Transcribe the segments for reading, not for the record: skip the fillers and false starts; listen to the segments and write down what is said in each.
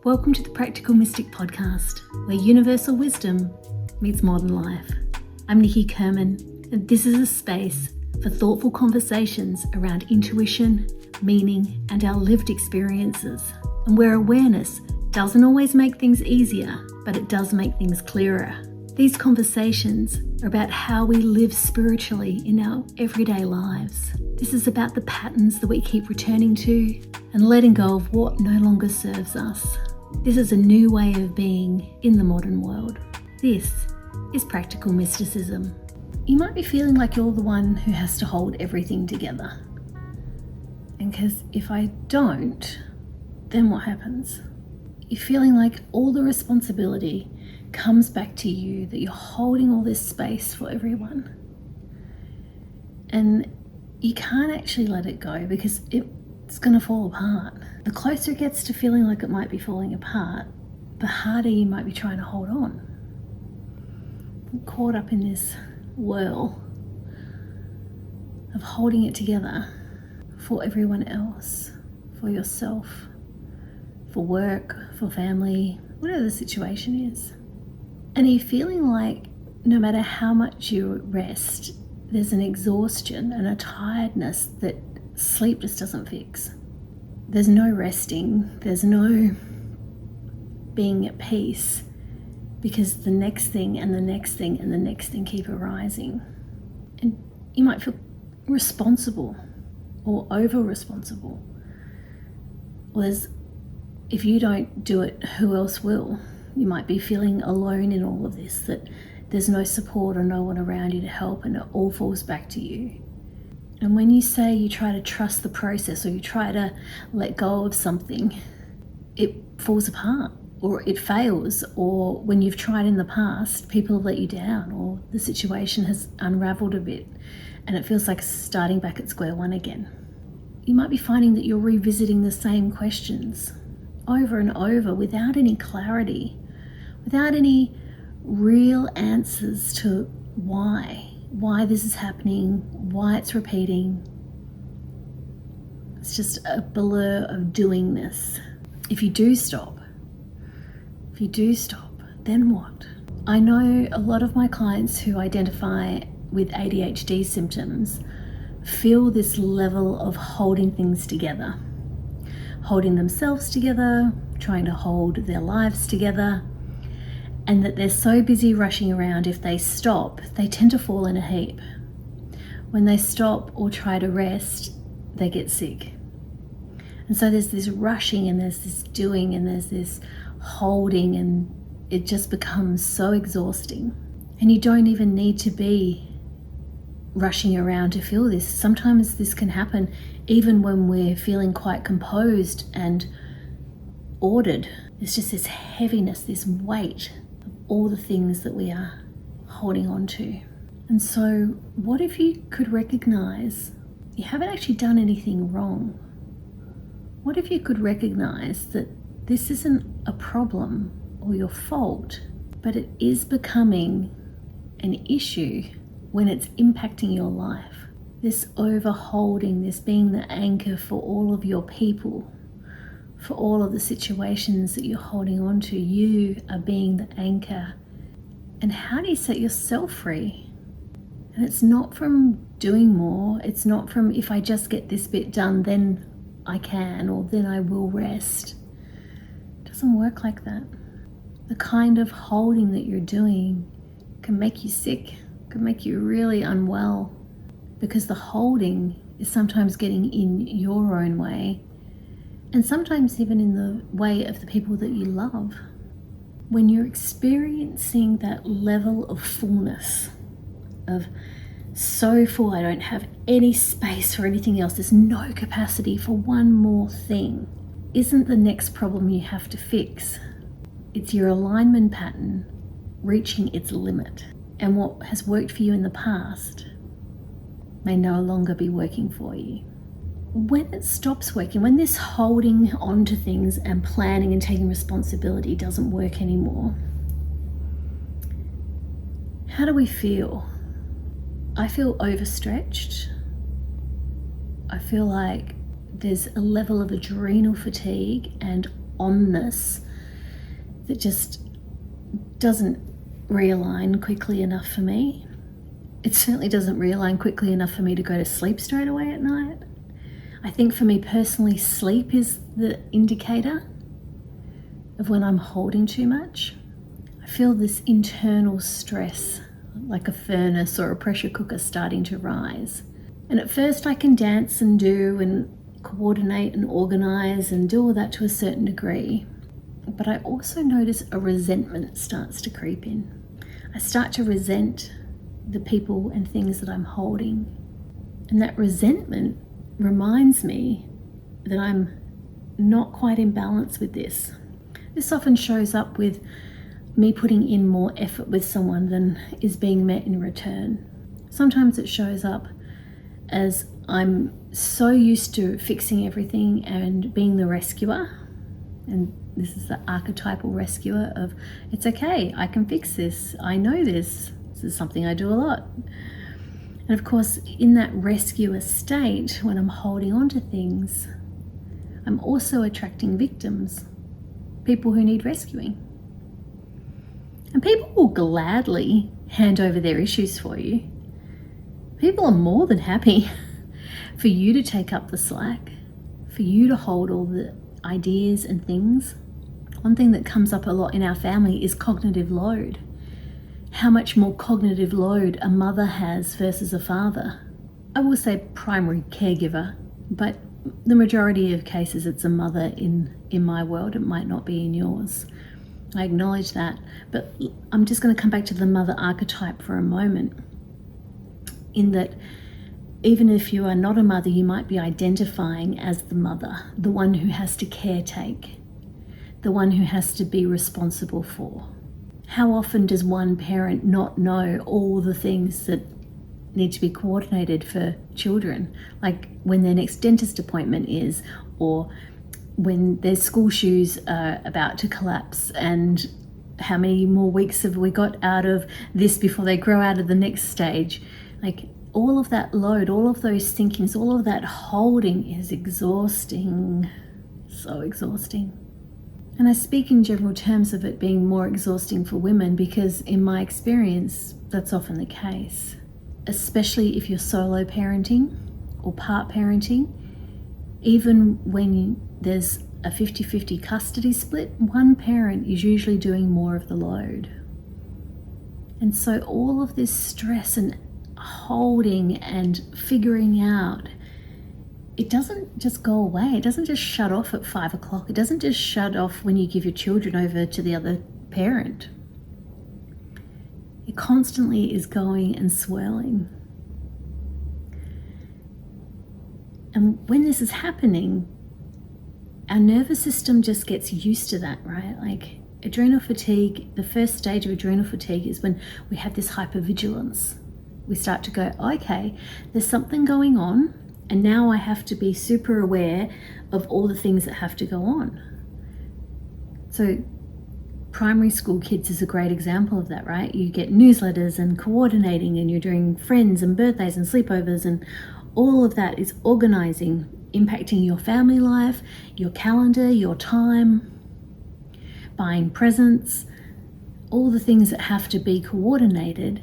Welcome to the Practical Mystic Podcast, where universal wisdom meets modern life. I'm Nicki, and this is a space for thoughtful conversations around intuition, meaning, and our lived experiences, and where awareness doesn't always make things easier, but it does make things clearer. These conversations are about how we live spiritually in our everyday lives. This is about the patterns that we keep returning to and letting go of what no longer serves us. This is a new way of being in the modern world. This is practical mysticism. You might be feeling like you're the one who has to hold everything together. And because if I don't, then what happens? You're feeling like all the responsibility comes back to you, that you're holding all this space for everyone. And you can't actually let it go because it's going to fall apart. The closer it gets to feeling like it might be falling apart, the harder you might be trying to hold on. I'm caught up in this whirl of holding it together for everyone else, for yourself, for work, for family, whatever the situation is. And are you feeling like no matter how much you rest, there's an exhaustion and a tiredness that sleep just doesn't fix? There's no resting, there's no being at peace, because the next thing and the next thing and the next thing keep arising. And you might feel responsible or over-responsible. Or if you don't do it, who else will? You might be feeling alone in all of this, that there's no support or no one around you to help, and it all falls back to you. And when you say you try to trust the process or you try to let go of something, it falls apart or it fails, or when you've tried in the past, people have let you down, or the situation has unraveled a bit and it feels like starting back at square one again. You might be finding that you're revisiting the same questions over and over without any clarity, without any real answers to why this is happening, why it's repeating. It's just a blur of doingness. If you do stop, then what? I know a lot of my clients who identify with ADHD symptoms feel this level of holding things together, holding themselves together, trying to hold their lives together, and that they're so busy rushing around, if they stop, they tend to fall in a heap. When they stop or try to rest, they get sick. And so there's this rushing and there's this doing and there's this holding, and it just becomes so exhausting. And you don't even need to be rushing around to feel this. Sometimes this can happen even when we're feeling quite composed and ordered. There's just this heaviness, this weight, all the things that we are holding on to. And so what if you could recognize you haven't actually done anything wrong? What if you could recognize that this isn't a problem or your fault, but it is becoming an issue when it's impacting your life? This overholding, this being the anchor for all of your people, for all of the situations that you're holding on to, you are being the anchor. And how do you set yourself free? And it's not from doing more. It's not from, if I just get this bit done, then I can, or then I will rest. It doesn't work like that. The kind of holding that you're doing can make you sick, can make you really unwell, because the holding is sometimes getting in your own way, and sometimes even in the way of the people that you love. When you're experiencing that level of fullness, of so full, I don't have any space for anything else, there's no capacity for one more thing, isn't the next problem you have to fix. It's your alignment pattern reaching its limit. And what has worked for you in the past may no longer be working for you. When it stops working, when this holding on to things and planning and taking responsibility doesn't work anymore, how do we feel? I feel overstretched. I feel like there's a level of adrenal fatigue and onness that just doesn't realign quickly enough for me. It certainly doesn't realign quickly enough for me to go to sleep straight away at night. I think for me personally, sleep is the indicator of when I'm holding too much. I feel this internal stress, like a furnace or a pressure cooker starting to rise. And at first I can dance and do and coordinate and organize and do all that to a certain degree. But I also notice a resentment starts to creep in. I start to resent the people and things that I'm holding. And that resentment reminds me that I'm not quite in balance with this. This often shows up with me putting in more effort with someone than is being met in return. Sometimes it shows up as I'm so used to fixing everything and being the rescuer. And this is the archetypal rescuer of, it's okay, I can fix this, I know this is something I do a lot. And of course, in that rescuer state, when I'm holding on to things, I'm also attracting victims, people who need rescuing. And people will gladly hand over their issues for you. People are more than happy for you to take up the slack, for you to hold all the ideas and things. One thing that comes up a lot in our family is cognitive load. How much more cognitive load a mother has versus a father. I will say primary caregiver, but the majority of cases it's a mother in my world. It might not be in yours. I acknowledge that, but I'm just going to come back to the mother archetype for a moment, in that even if you are not a mother, you might be identifying as the mother, the one who has to caretake, the one who has to be responsible for. How often does one parent not know all the things that need to be coordinated for children? Like when their next dentist appointment is, or when their school shoes are about to collapse, and how many more weeks have we got out of this before they grow out of the next stage? Like all of that load, all of those thinkings, all of that holding is exhausting, so exhausting. And I speak in general terms of it being more exhausting for women because in my experience, that's often the case, especially if you're solo parenting or part parenting. Even when there's a 50-50 custody split, one parent is usually doing more of the load. And so all of this stress and holding and figuring out, it doesn't just go away. It doesn't just shut off at 5 o'clock. It doesn't just shut off when you give your children over to the other parent. It constantly is going and swirling. And when this is happening, our nervous system just gets used to that, right? Like adrenal fatigue, the first stage of adrenal fatigue is when we have this hypervigilance. We start to go, okay, there's something going on, and now I have to be super aware of all the things that have to go on. So primary school kids is a great example of that, right? You get newsletters and coordinating, and you're doing friends and birthdays and sleepovers, and all of that is organizing, impacting your family life, your calendar, your time, buying presents, all the things that have to be coordinated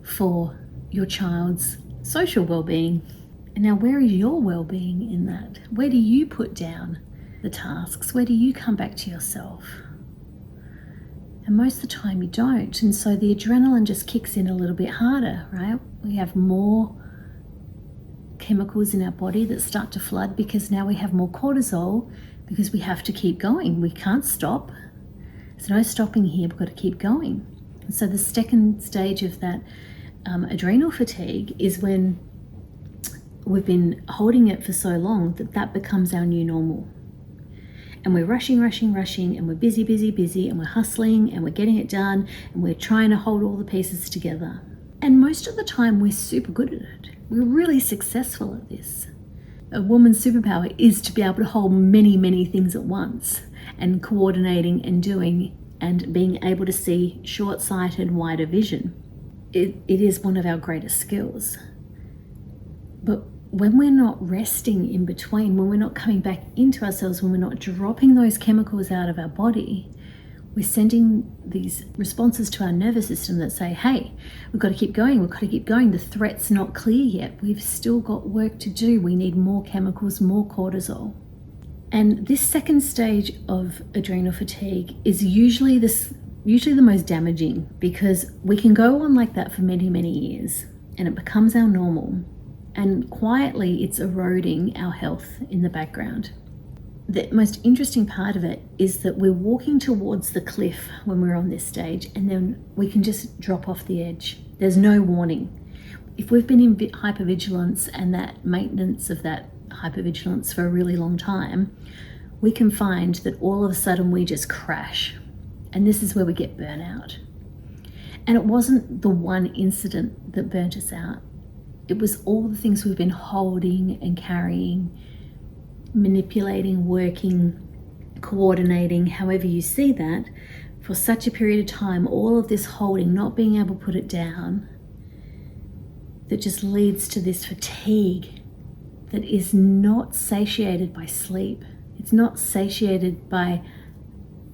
for your child's social well-being. And now where is your well-being in that? Where do you put down the tasks? Where do you come back to yourself? And most of the time you don't. And so the adrenaline just kicks in a little bit harder, right? We have more chemicals in our body that start to flood because now we have more cortisol because we have to keep going. We can't stop. There's no stopping here. We've got to keep going. And so the second stage of that adrenal fatigue is when we've been holding it for so long that becomes our new normal. And we're rushing, and we're busy, and we're hustling, and we're getting it done, and we're trying to hold all the pieces together. And most of the time we're super good at it. We're really successful at this. A woman's superpower is to be able to hold many, many things at once, and coordinating and doing and being able to see short-sighted, wider vision. It is one of our greatest skills. But when we're not resting in between, when we're not coming back into ourselves, when we're not dropping those chemicals out of our body, we're sending these responses to our nervous system that say, hey, we've got to keep going, the threat's not clear yet, we've still got work to do, we need more chemicals, more cortisol. And this second stage of adrenal fatigue is usually the most damaging, because we can go on like that for many, many years and it becomes our normal, and quietly it's eroding our health in the background. The most interesting part of it is that we're walking towards the cliff when we're on this stage, and then we can just drop off the edge. There's no warning. If we've been in hypervigilance and that maintenance of that hypervigilance for a really long time, we can find that all of a sudden we just crash. And this is where we get burnout. And it wasn't the one incident that burnt us out. It was all the things we've been holding and carrying, manipulating, working, coordinating, however you see that, for such a period of time, all of this holding, not being able to put it down, that just leads to this fatigue that is not satiated by sleep. It's not satiated by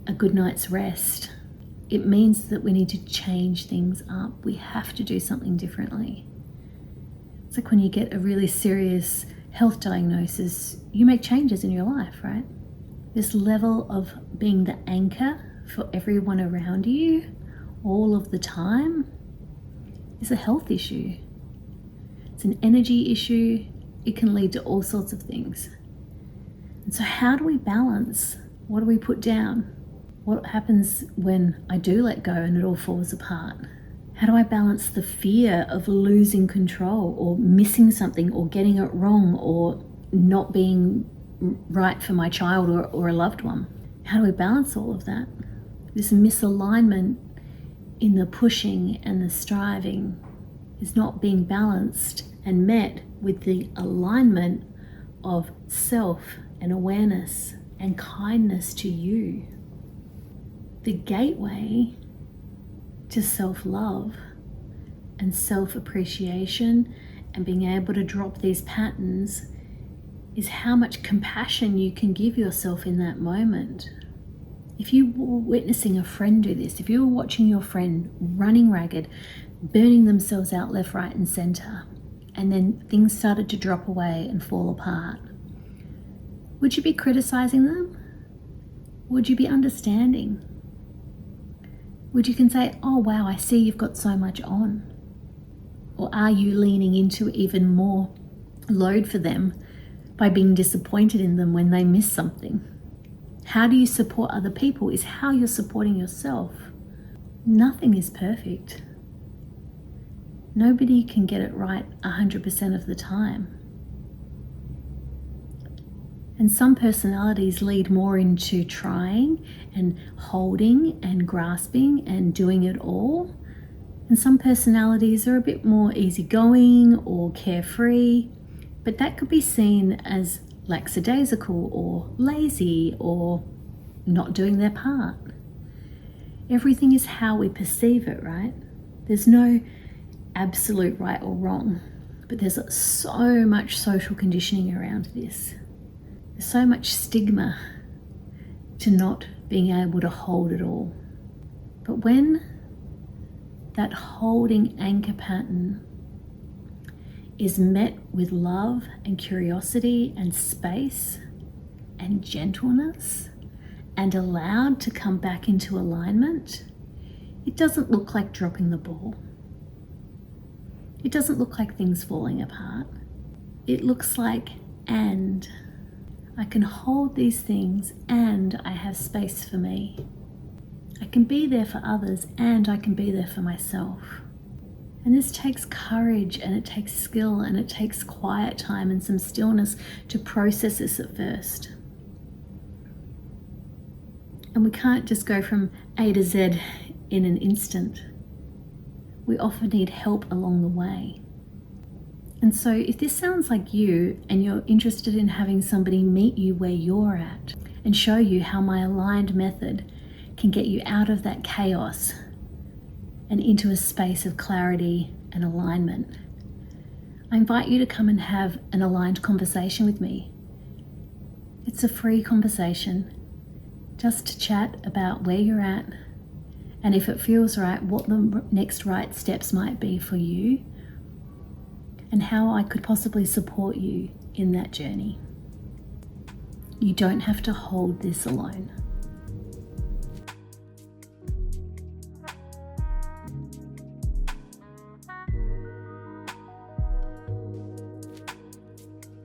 a good night's rest. It means that we need to change things up. We have to do something differently. It's like when you get a really serious health diagnosis, you make changes in your life, right? This level of being the anchor for everyone around you all of the time is a health issue. It's an energy issue. It can lead to all sorts of things. And so how do we balance? What do we put down? What happens when I do let go and it all falls apart? How do I balance the fear of losing control or missing something or getting it wrong or not being right for my child or a loved one? How do we balance all of that? This misalignment in the pushing and the striving is not being balanced and met with the alignment of self and awareness and kindness to you. The gateway to self-love and self-appreciation and being able to drop these patterns is how much compassion you can give yourself in that moment. If you were witnessing a friend do this, if you were watching your friend running ragged, burning themselves out left, right, and center, and then things started to drop away and fall apart, would you be criticizing them? Would you be understanding? Would you can say, oh wow, I see you've got so much on? Or are you leaning into even more load for them by being disappointed in them when they miss something? How do you support other people is how you're supporting yourself. Nothing is perfect. Nobody can get it right 100% of the time. And some personalities lead more into trying and holding and grasping and doing it all. And some personalities are a bit more easygoing or carefree, but that could be seen as lackadaisical or lazy or not doing their part. Everything is how we perceive it, right? There's no absolute right or wrong, but there's so much social conditioning around this. There's so much stigma to not being able to hold it all. But when that holding anchor pattern is met with love and curiosity and space and gentleness and allowed to come back into alignment, it doesn't look like dropping the ball. It doesn't look like things falling apart. It looks like, and I can hold these things and I have space for me. I can be there for others and I can be there for myself. And this takes courage and it takes skill and it takes quiet time and some stillness to process this at first. And we can't just go from A to Z in an instant. We often need help along the way. And so if this sounds like you and you're interested in having somebody meet you where you're at and show you how my aligned method can get you out of that chaos and into a space of clarity and alignment, I invite you to come and have an aligned conversation with me. It's a free conversation, just to chat about where you're at, and if it feels right, what the next right steps might be for you, and how I could possibly support you in that journey. You don't have to hold this alone.